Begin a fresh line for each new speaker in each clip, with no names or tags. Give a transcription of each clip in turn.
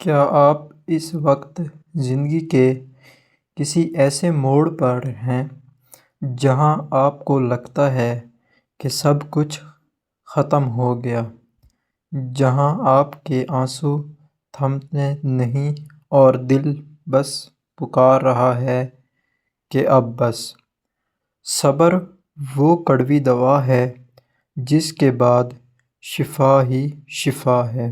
کیا آپ اس وقت زندگی کے کسی ایسے موڑ پر ہیں جہاں آپ کو لگتا ہے کہ سب کچھ ختم ہو گیا، جہاں آپ کے آنسو تھمتے نہیں اور دل بس پکار رہا ہے کہ اب بس؟ صبر وہ کڑوی دوا ہے جس کے بعد شفا ہی شفا ہے۔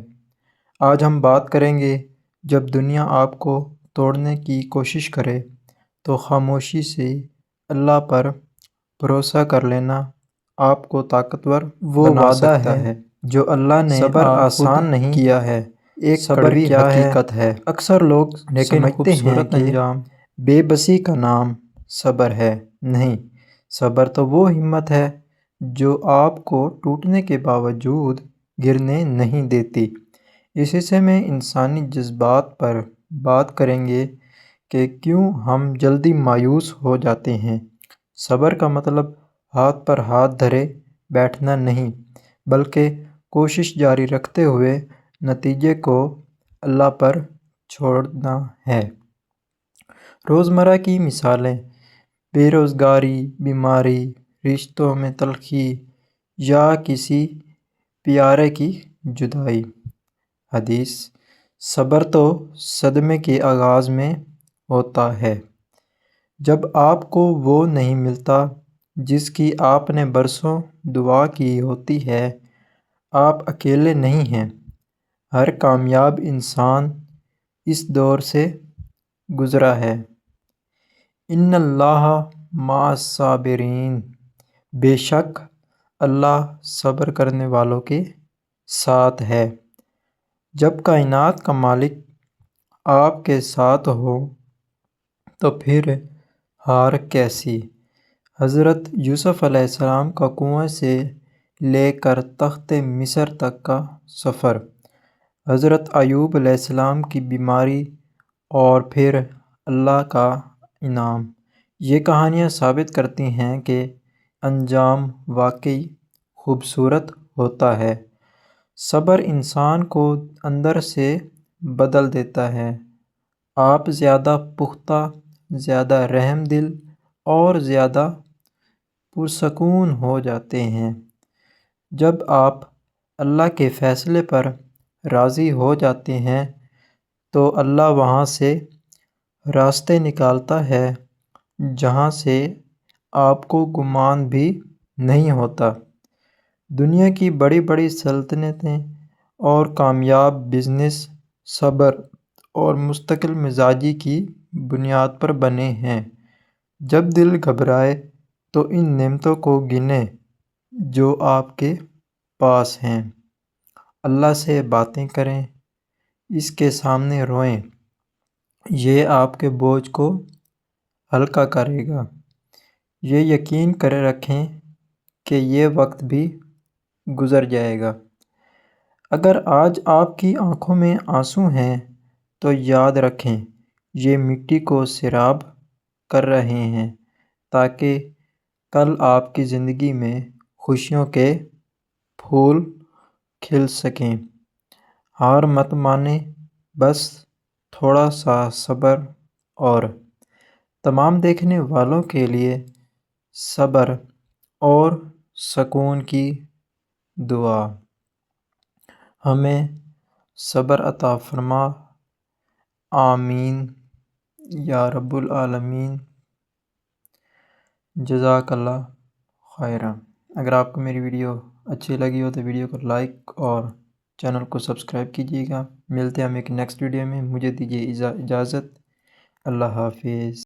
آج ہم بات کریں گے، جب دنیا آپ کو توڑنے کی کوشش کرے تو خاموشی سے اللہ پر بھروسہ کر لینا آپ کو طاقتور بنا سکتا ہے جو اللہ نے صبر آسان نہیں کیا ہے، ایک کڑوی حقیقت ہے۔ اکثر لوگ سمجھتے ہیں کہ بے بسی کا نام صبر ہے، نہیں، صبر تو وہ ہمت ہے جو آپ کو ٹوٹنے کے باوجود گرنے نہیں دیتی۔ اس حصے میں انسانی جذبات پر بات کریں گے کہ کیوں ہم جلدی مایوس ہو جاتے ہیں۔ صبر کا مطلب ہاتھ پر ہاتھ دھرے بیٹھنا نہیں، بلکہ کوشش جاری رکھتے ہوئے نتیجے کو اللہ پر چھوڑنا ہے۔ روزمرہ کی مثالیں: بے روزگاری، بیماری، رشتوں میں تلخی یا کسی پیارے کی جدائی۔ حدیث: صبر تو صدمے کے آغاز میں ہوتا ہے، جب آپ کو وہ نہیں ملتا جس کی آپ نے برسوں دعا کی ہوتی ہے۔ آپ اکیلے نہیں ہیں، ہر کامیاب انسان اس دور سے گزرا ہے۔ ان اللہ مع الصابرین، بے شک اللہ صبر کرنے والوں کے ساتھ ہے۔ جب کائنات کا مالک آپ کے ساتھ ہو تو پھر ہار کیسی؟ حضرت یوسف علیہ السلام کا کنویں سے لے کر تخت مصر تک کا سفر، حضرت ایوب علیہ السلام کی بیماری اور پھر اللہ کا انعام، یہ کہانیاں ثابت کرتی ہیں کہ انجام واقعی خوبصورت ہوتا ہے۔ صبر انسان کو اندر سے بدل دیتا ہے۔ آپ زیادہ پختہ، زیادہ رحم دل اور زیادہ پرسکون ہو جاتے ہیں۔ جب آپ اللہ کے فیصلے پر راضی ہو جاتے ہیں تو اللہ وہاں سے راستے نکالتا ہے جہاں سے آپ کو گمان بھی نہیں ہوتا۔ دنیا کی بڑی بڑی سلطنتیں اور کامیاب بزنس صبر اور مستقل مزاجی کی بنیاد پر بنے ہیں۔ جب دل گھبرائے تو ان نعمتوں کو گنیں جو آپ کے پاس ہیں۔ اللہ سے باتیں کریں، اس کے سامنے روئیں، یہ آپ کے بوجھ کو ہلکا کرے گا۔ یہ یقین کرے رکھیں کہ یہ وقت بھی گزر جائے گا۔ اگر آج آپ کی آنکھوں میں آنسو ہیں تو یاد رکھیں یہ مٹی کو سیراب کر رہے ہیں تاکہ کل آپ کی زندگی میں خوشیوں کے پھول کھل سکیں۔ ہار مت مانیں، بس تھوڑا سا صبر اور۔ تمام دیکھنے والوں کے لیے صبر اور سکون کی دعا۔ ہمیں صبر عطا فرما، آمین یا رب العالمین۔ جزاک اللہ خیرا۔ اگر آپ کو میری ویڈیو اچھی لگی ہو تو ویڈیو کو لائک اور چینل کو سبسکرائب کیجیے گا۔ ملتے ہیں ہم ایک نیکسٹ ویڈیو میں، مجھے دیجیے اجازت۔ اللہ حافظ۔